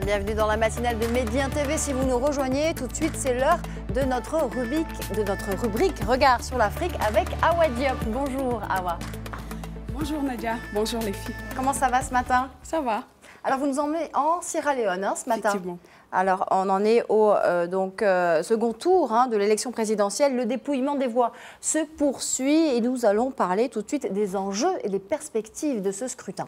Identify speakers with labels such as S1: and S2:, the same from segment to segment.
S1: Bienvenue dans la matinale de Médien TV. Si vous nous rejoignez, tout de suite, c'est l'heure de notre rubrique Regard sur l'Afrique avec Awa Diop. Bonjour Awa.
S2: Bonjour Nadia, bonjour les filles.
S1: Comment ça va ce matin?
S2: Ça va.
S1: Alors vous nous emmenez en Sierra Leone ce matin.
S2: Effectivement.
S1: Alors on en est au second tour de l'élection présidentielle. Le dépouillement des voix se poursuit et nous allons parler tout de suite des enjeux et des perspectives de ce scrutin.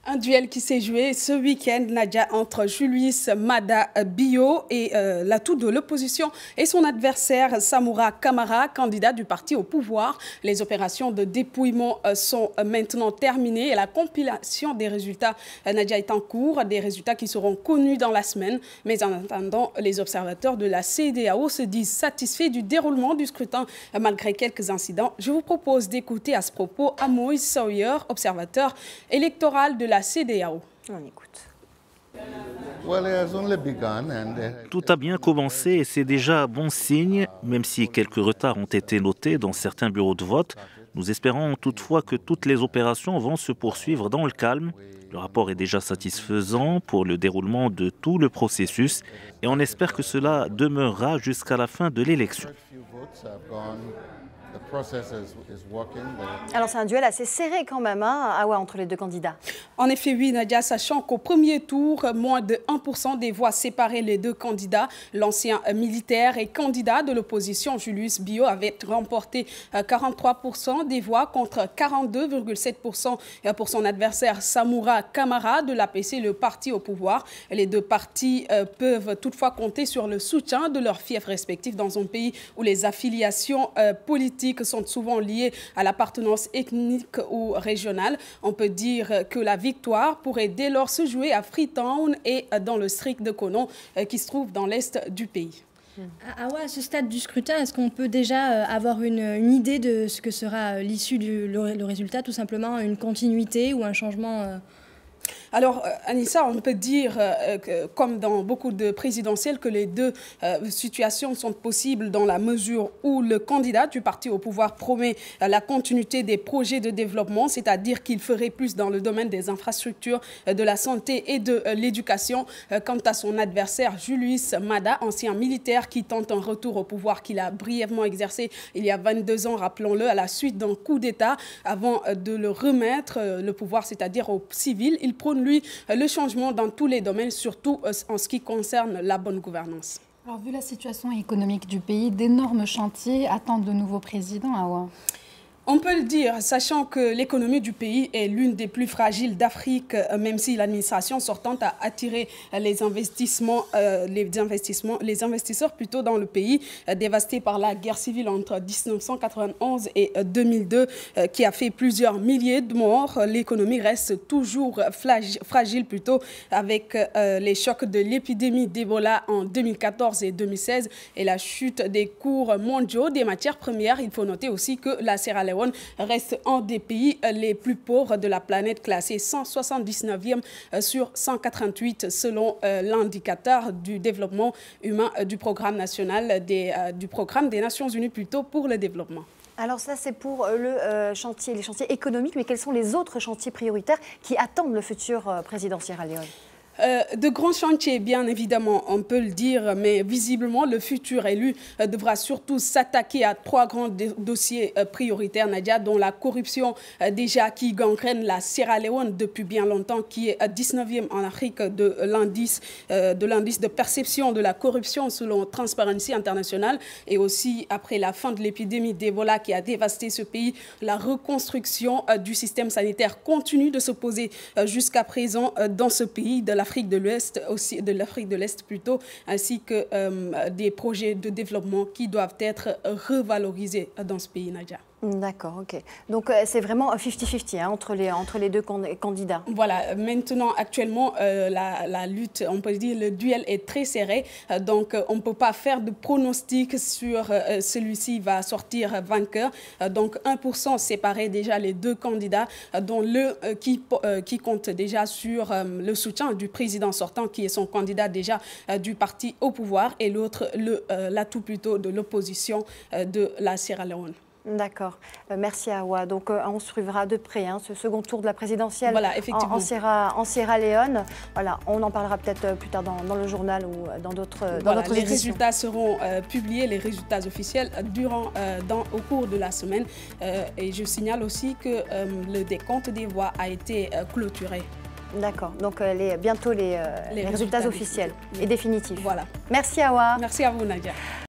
S2: Un duel qui s'est joué ce week-end, Nadia, entre Julius Maada Bio et l'atout de l'opposition et son adversaire Samoura Kamara, candidat du parti au pouvoir. Les opérations de dépouillement sont maintenant terminées et la compilation des résultats, Nadia, est en cours. Des résultats qui seront connus dans la semaine. Mais en attendant, les observateurs de la CEDEAO se disent satisfaits du déroulement du scrutin malgré quelques incidents. Je vous propose d'écouter à ce propos Amoy Sawyer, observateur électoral de la CEDEAO.
S1: On écoute.
S3: Tout a bien commencé et c'est déjà bon signe, même si quelques retards ont été notés dans certains bureaux de vote. Nous espérons toutefois que toutes les opérations vont se poursuivre dans le calme. Le rapport est déjà satisfaisant pour le déroulement de tout le processus et on espère que cela demeurera jusqu'à la fin de l'élection.
S1: Alors c'est un duel assez serré quand même, entre les deux candidats.
S2: En effet, oui, Nadia, sachant qu'au premier tour, moins de 1% des voix séparaient les deux candidats. L'ancien militaire et candidat de l'opposition, Julius Bio, avait remporté 43% des voix contre 42,7% pour son adversaire Samoura Kamara de l'APC, le parti au pouvoir. Les deux partis peuvent toutefois compter sur le soutien de leurs fiefs respectifs dans un pays où les affiliations politiques sont souvent liées à l'appartenance ethnique ou régionale. On peut dire que la victoire pourrait dès lors se jouer à Freetown et dans le district de Konon qui se trouve dans l'est du pays.
S4: À ce stade du scrutin, est-ce qu'on peut déjà avoir une idée de ce que sera l'issue le résultat, tout simplement une continuité ou un changement
S2: Alors, Anissa, on peut dire, comme dans beaucoup de présidentielles, que les deux situations sont possibles dans la mesure où le candidat du parti au pouvoir promet la continuité des projets de développement, c'est-à-dire qu'il ferait plus dans le domaine des infrastructures, de la santé et de l'éducation. Quant à son adversaire, Julius Maada, ancien militaire qui tente un retour au pouvoir qu'il a brièvement exercé il y a 22 ans, rappelons-le, à la suite d'un coup d'État avant de le remettre le pouvoir, c'est-à-dire aux civils. Il prône, lui, le changement dans tous les domaines, surtout en ce qui concerne la bonne gouvernance.
S5: Alors, vu la situation économique du pays, d'énormes chantiers attendent de nouveaux présidents, Awa.
S2: On peut le dire, sachant que l'économie du pays est l'une des plus fragiles d'Afrique, même si l'administration sortante a attiré les investisseurs plutôt dans le pays, dévasté par la guerre civile entre 1991 et 2002, qui a fait plusieurs milliers de morts. L'économie reste toujours fragile plutôt, avec les chocs de l'épidémie d'Ebola en 2014 et 2016 et la chute des cours mondiaux des matières premières. Il faut noter aussi que la Sierra Leone reste un des pays les plus pauvres de la planète, classé 179e sur 188 selon l'indicateur du développement humain du programme national du programme des Nations Unies plutôt pour le développement.
S1: Alors ça, c'est pour les chantiers économiques, mais quels sont les autres chantiers prioritaires qui attendent le futur président Sierra Leone ?
S2: De grands chantiers, bien évidemment, on peut le dire, mais visiblement, le futur élu devra surtout s'attaquer à trois grands dossiers prioritaires, Nadia, dont la corruption déjà qui gangrène la Sierra Leone depuis bien longtemps, qui est 19e en Afrique de l'indice de perception de la corruption selon Transparency International, et aussi après la fin de l'épidémie d'Ebola qui a dévasté ce pays, la reconstruction du système sanitaire continue de se poser jusqu'à présent dans ce pays de l'Afrique de l'Ouest, aussi de l'Afrique de l'Est plutôt, ainsi que des projets de développement qui doivent être revalorisés dans ce pays, Nadia.
S1: D'accord, ok. Donc c'est vraiment 50-50 entre les deux candidats.
S2: Voilà, maintenant, actuellement, la lutte, on peut dire, le duel est très serré. Donc, on ne peut pas faire de pronostic sur celui-ci va sortir vainqueur. Donc, 1% séparait déjà les deux candidats, dont qui compte déjà sur le soutien du président sortant, qui est son candidat déjà du parti au pouvoir, et l'autre, l'atout plutôt de l'opposition de la Sierra Leone.
S1: D'accord. Merci Awa. Donc on suivra de près ce second tour de la présidentielle
S2: effectivement.
S1: en Sierra Leone. Voilà, on en parlera peut-être plus tard dans le journal ou dans d'autres éditions.
S2: Les résultats seront publiés, les résultats officiels, au cours de la semaine. Et je signale aussi que le décompte des voix a été clôturé.
S1: D'accord. Donc bientôt les résultats officiels et définitifs.
S2: Voilà.
S1: Merci Awa.
S2: Merci à vous Nadia.